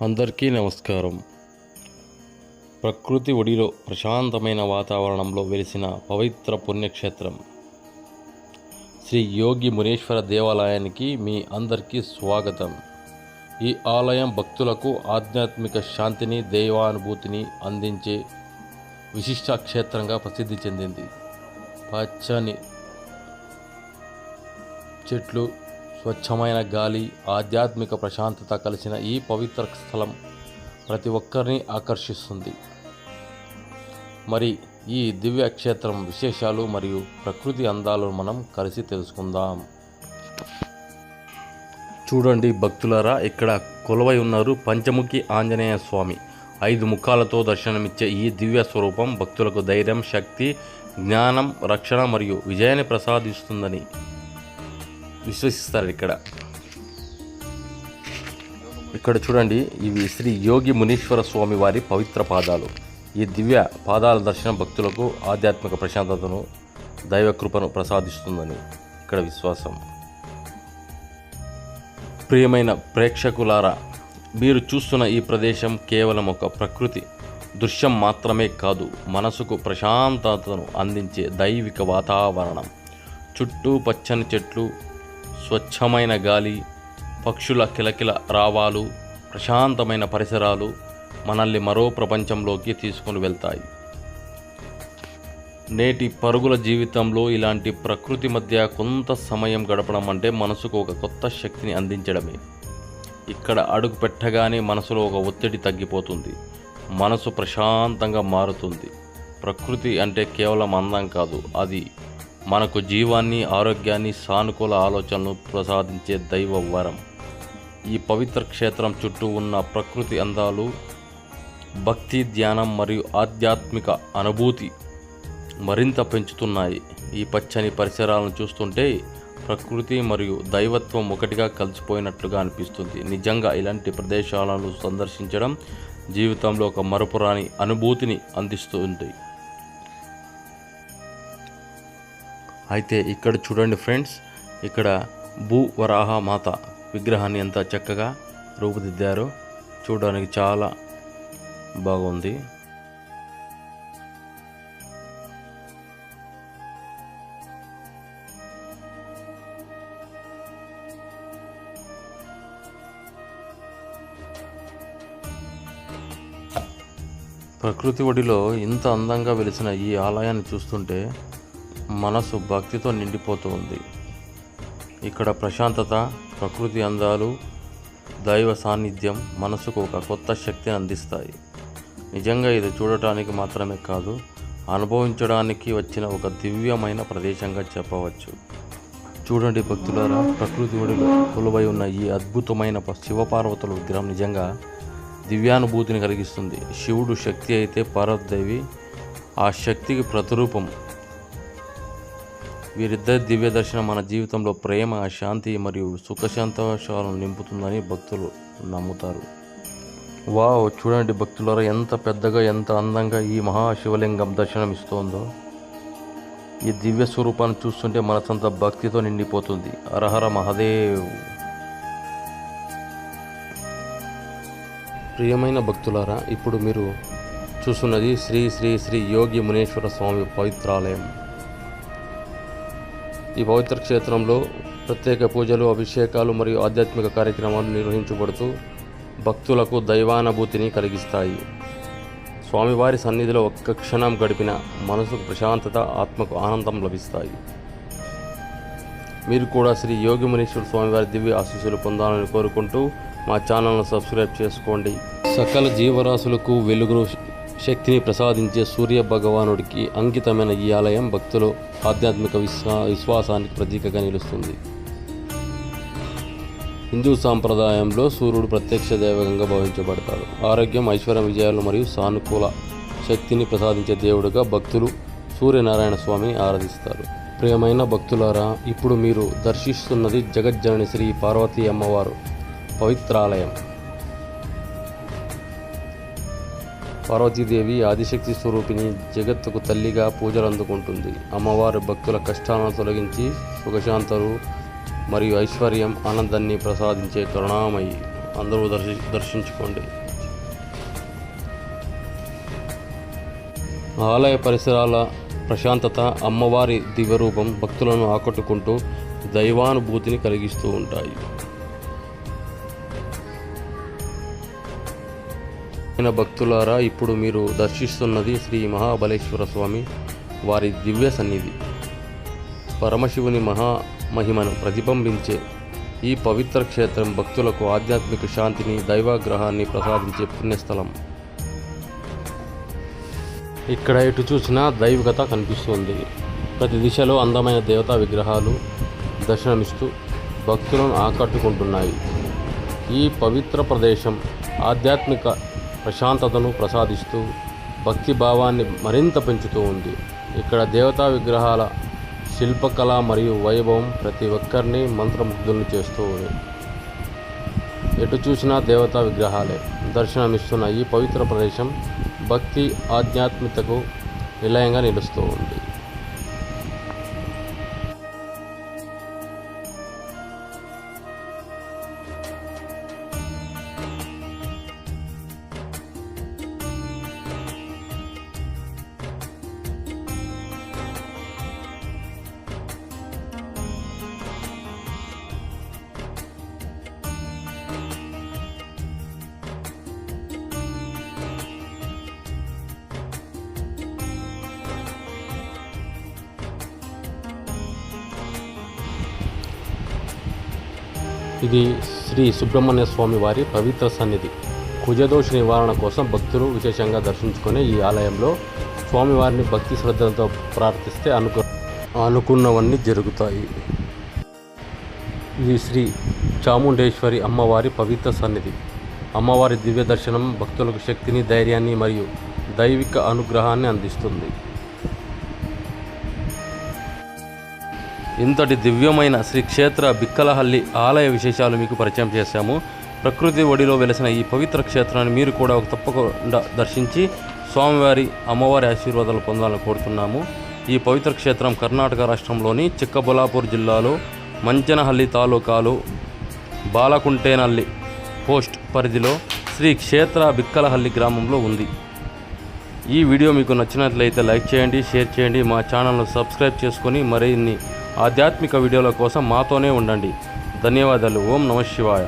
అందరికీ నమస్కారం. ప్రకృతి ఒడిలో ప్రశాంతమైన వాతావరణంలో వెలిసిన పవిత్ర పుణ్యక్షేత్రం శ్రీ యోగి మునేశ్వర దేవాలయానికి మీ అందరికీ స్వాగతం. ఈ ఆలయం భక్తులకు ఆధ్యాత్మిక శాంతిని, దైవానుభూతిని అందించే విశిష్ట క్షేత్రంగా ప్రసిద్ధి చెందింది. పచ్చని చెట్లు, స్వచ్ఛమైన గాలి, ఆధ్యాత్మిక ప్రశాంతత కలిసిన ఈ పవిత్ర స్థలం ప్రతి ఒక్కరిని ఆకర్షిస్తుంది. మరి ఈ దివ్య క్షేత్రం విశేషాలు మరియు ప్రకృతి అందాలను మనం కలిసి తెలుసుకుందాం. చూడండి భక్తులారా, ఇక్కడ కొలువై ఉన్నారు పంచముఖి ఆంజనేయ స్వామి. 5 ముఖాలతో దర్శనమిచ్చే ఈ దివ్య స్వరూపం భక్తులకు ధైర్యం, శక్తి, జ్ఞానం, రక్షణ మరియు విజయాన్ని ప్రసాదిస్తుందని విశ్వసిస్తారు. ఇక్కడ చూడండి, ఇవి శ్రీ యోగి మునీశ్వర స్వామి వారి పవిత్ర పాదాలు. ఈ దివ్య పాదాల దర్శనం భక్తులకు ఆధ్యాత్మిక ప్రశాంతతను, దైవ కృపను ప్రసాదిస్తుందని ఇక్కడ విశ్వాసం. ప్రియమైన ప్రేక్షకులారా, మీరు చూస్తున్న ఈ ప్రదేశం కేవలం ఒక ప్రకృతి దృశ్యం మాత్రమే కాదు, మనసుకు ప్రశాంతతను అందించే దైవిక వాతావరణం. చుట్టూ పచ్చని చెట్లు, స్వచ్ఛమైన గాలి, పక్షుల కిలకిల రావాలు, ప్రశాంతమైన పరిసరాలు మనల్ని మరో ప్రపంచంలోకి తీసుకుని వెళ్తాయి. నేటి పరుగుల జీవితంలో ఇలాంటి ప్రకృతి మధ్య కొంత సమయం గడపడం అంటే మనసుకు ఒక కొత్త శక్తిని అందించడమే. ఇక్కడ అడుగు పెట్టగానే మనసులో ఒక ఒత్తిడి తగ్గిపోతుంది, మనసు ప్రశాంతంగా మారుతుంది. ప్రకృతి అంటే కేవలం అందం కాదు, అది మనకు జీవాన్ని, ఆరోగ్యాన్ని, సానుకూల ఆలోచనలు ప్రసాదించే దైవ వరం. ఈ పవిత్ర క్షేత్రం చుట్టూ ఉన్న ప్రకృతి అందాలు భక్తి, ధ్యానం మరియు ఆధ్యాత్మిక అనుభూతి మరింత పెంచుతున్నాయి. ఈ పచ్చని పరిసరాలను చూస్తుంటే ప్రకృతి మరియు దైవత్వం ఒకటిగా కలిసిపోయినట్లుగా అనిపిస్తుంది. నిజంగా ఇలాంటి ప్రదేశాలను సందర్శించడం జీవితంలో ఒక మరపురాని అనుభూతిని అందిస్తుంది. అయితే ఇక్కడ చూడండి ఫ్రెండ్స్, ఇక్కడ భూవరాహ మాత విగ్రహాన్ని ఎంత చక్కగా రూపుదిద్దారో, చూడడానికి చాలా బాగుంది. ప్రకృతి ఒడిలో ఇంత అందంగా వెలిసిన ఈ ఆలయాన్ని చూస్తుంటే మనసు భక్తితో నిండిపోతుంది. ఇక్కడ ప్రశాంతత, ప్రకృతి అందాలు, దైవ సాన్నిధ్యం మనసుకు ఒక కొత్త శక్తిని అందిస్తాయి. నిజంగా ఇది చూడటానికి మాత్రమే కాదు, అనుభవించడానికి వచ్చిన ఒక దివ్యమైన ప్రదేశంగా చెప్పవచ్చు. చూడండి భక్తులారా, ప్రకృతి ఒడిలో కొలువై ఉన్న ఈ అద్భుతమైన శివపార్వతుల విగ్రహం నిజంగా దివ్యానుభూతిని కలిగిస్తుంది. శివుడు శక్తి అయితే పార్వతీదేవి ఆ శక్తికి ప్రతిరూపం. వీరిద్దరి దివ్య దర్శనం మన జీవితంలో ప్రేమ, శాంతి మరియు సుఖ సంతోషాలను నింపుతుందని భక్తులు నమ్ముతారు. వావ్, చూడండి భక్తులారా, ఎంత పెద్దగా, ఎంత అందంగా ఈ మహాశివలింగం దర్శనం ఇస్తోందో. ఈ దివ్య స్వరూపాన్ని చూస్తుంటే మనసంతా భక్తితో నిండిపోతుంది. హరహర మహాదేవ్. ప్రియమైన భక్తులారా, ఇప్పుడు మీరు చూస్తున్నది శ్రీ శ్రీ శ్రీ యోగి మునేశ్వర స్వామి పవిత్రాలయం. ఈ పవిత్ర క్షేత్రంలో ప్రత్యేక పూజలు, అభిషేకాలు మరియు ఆధ్యాత్మిక కార్యక్రమాలు నిర్వహించబడుతూ భక్తులకు దైవానుభూతిని కలిగిస్తాయి. స్వామివారి సన్నిధిలో ఒక్క క్షణం గడిపిన మనసుకు ప్రశాంతత, ఆత్మకు ఆనందం లభిస్తాయి. మీరు కూడా శ్రీ యోగి మునీశ్వర స్వామివారి దివ్య ఆశీస్సులు పొందాలని కోరుకుంటూ మా ఛానల్ను సబ్స్క్రైబ్ చేసుకోండి. సకల జీవరాశులకు వెలుగును, శక్తిని ప్రసాదించే సూర్య భగవానుడికి అంకితమైన ఈ ఆలయం భక్తులు ఆధ్యాత్మిక విశ్వాసానికి ప్రతీకగా నిలుస్తుంది. హిందూ సాంప్రదాయంలో సూర్యుడు ప్రత్యక్ష దైవంగా భావించబడతాడు. ఆరోగ్యం, ఐశ్వర్యం, విజయాలు మరియు సానుకూల శక్తిని ప్రసాదించే దేవుడుగా భక్తులు సూర్యనారాయణ స్వామిని ఆరాధిస్తారు. ప్రియమైన భక్తులారా, ఇప్పుడు మీరు దర్శిస్తున్నది జగజ్జనని శ్రీ పార్వతీ అమ్మవారు పవిత్రాలయం. పార్వతీదేవి ఆదిశక్తి స్వరూపిణి, జగత్తుకు తల్లిగా పూజలు అందుకుంటుంది. అమ్మవారి భక్తుల కష్టాలను తొలగించి సుఖశాంతలు మరియు ఐశ్వర్యం, ఆనందాన్ని ప్రసాదించే కరుణామయి. అందరూ దర్శించుకోండి. ఆలయ పరిసరాల ప్రశాంతత, అమ్మవారి దివ్యరూపం భక్తులను ఆకట్టుకుంటూ దైవానుభూతిని కలిగిస్తూ ఉంటాయి. భక్తులారా, ఇప్పుడు మీరు దర్శిస్తున్నది శ్రీ మహాబలేశ్వర స్వామి వారి దివ్య సన్నిధి. పరమశివుని మహిమను ప్రతిబింబించే ఈ పవిత్ర క్షేత్రం భక్తులకు ఆధ్యాత్మిక శాంతిని, దైవాగ్రహాన్ని ప్రసాదించే పుణ్యస్థలం. ఇక్కడ ఎటు చూసినా దైవికత కనిపిస్తుంది. ప్రతి దిశలో అందమైన దేవతా విగ్రహాలు దర్శనమిస్తూ భక్తులను ఆకట్టుకుంటున్నాయి. ఈ పవిత్ర ప్రదేశం ఆధ్యాత్మిక ప్రశాంతతను ప్రసాదిస్తూ భక్తి భావాన్ని మరింత పెంచుతూ ఉంది. ఇక్కడ దేవతా విగ్రహాల శిల్పకళ మరియు వైభవం ప్రతి ఒక్కరిని మంత్రముగ్ధులను చేస్తూ ఉంది. ఎటు చూసినా దేవతా విగ్రహాలే దర్శనమిస్తున్న ఈ పవిత్ర ప్రదేశం భక్తి, ఆధ్యాత్మికతకు నిలయంగా నిలుస్తూ ఉంది. ఇది శ్రీ సుబ్రహ్మణ్య స్వామి వారి పవిత్ర సన్నిధి. కుజదోష నివారణ కోసం భక్తులు విశేషంగా దర్శించుకునే ఈ ఆలయంలో స్వామివారిని భక్తి శ్రద్ధలతో ప్రార్థిస్తే అనుకున్నవన్నీ జరుగుతాయి. ఇది శ్రీ చాముండేశ్వరి అమ్మవారి పవిత్ర సన్నిధి. అమ్మవారి దివ్య దర్శనం భక్తులకు శక్తిని, ధైర్యాన్ని మరియు దైవిక అనుగ్రహాన్ని అందిస్తుంది. ఇంతటి దివ్యమైన శ్రీ క్షేత్ర బిక్కలహల్లి ఆలయ విశేషాలు మీకు పరిచయం చేశాము. ప్రకృతి ఒడిలో వెలిసిన ఈ పవిత్ర క్షేత్రాన్ని మీరు కూడా తప్పకుండా దర్శించి స్వామివారి, అమ్మవారి ఆశీర్వాదాలు పొందాలని కోరుతున్నాము. ఈ పవిత్ర క్షేత్రం కర్ణాటక రాష్ట్రంలోని చిక్కబొలాపూర్ జిల్లాలో మంచనహల్లి తాలూకాలో బాలకుంటేనల్లి పోస్ట్ పరిధిలో శ్రీ క్షేత్ర బిక్కలహల్లి గ్రామంలో ఉంది. ఈ వీడియో మీకు నచ్చినట్లయితే లైక్ చేయండి, షేర్ చేయండి. మా ఛానల్ను సబ్స్క్రైబ్ చేసుకొని మరిన్ని ఆధ్యాత్మిక వీడియోల కోసం మాతోనే ఉండండి. ధన్యవాదాలు. ఓం నమః శివాయ.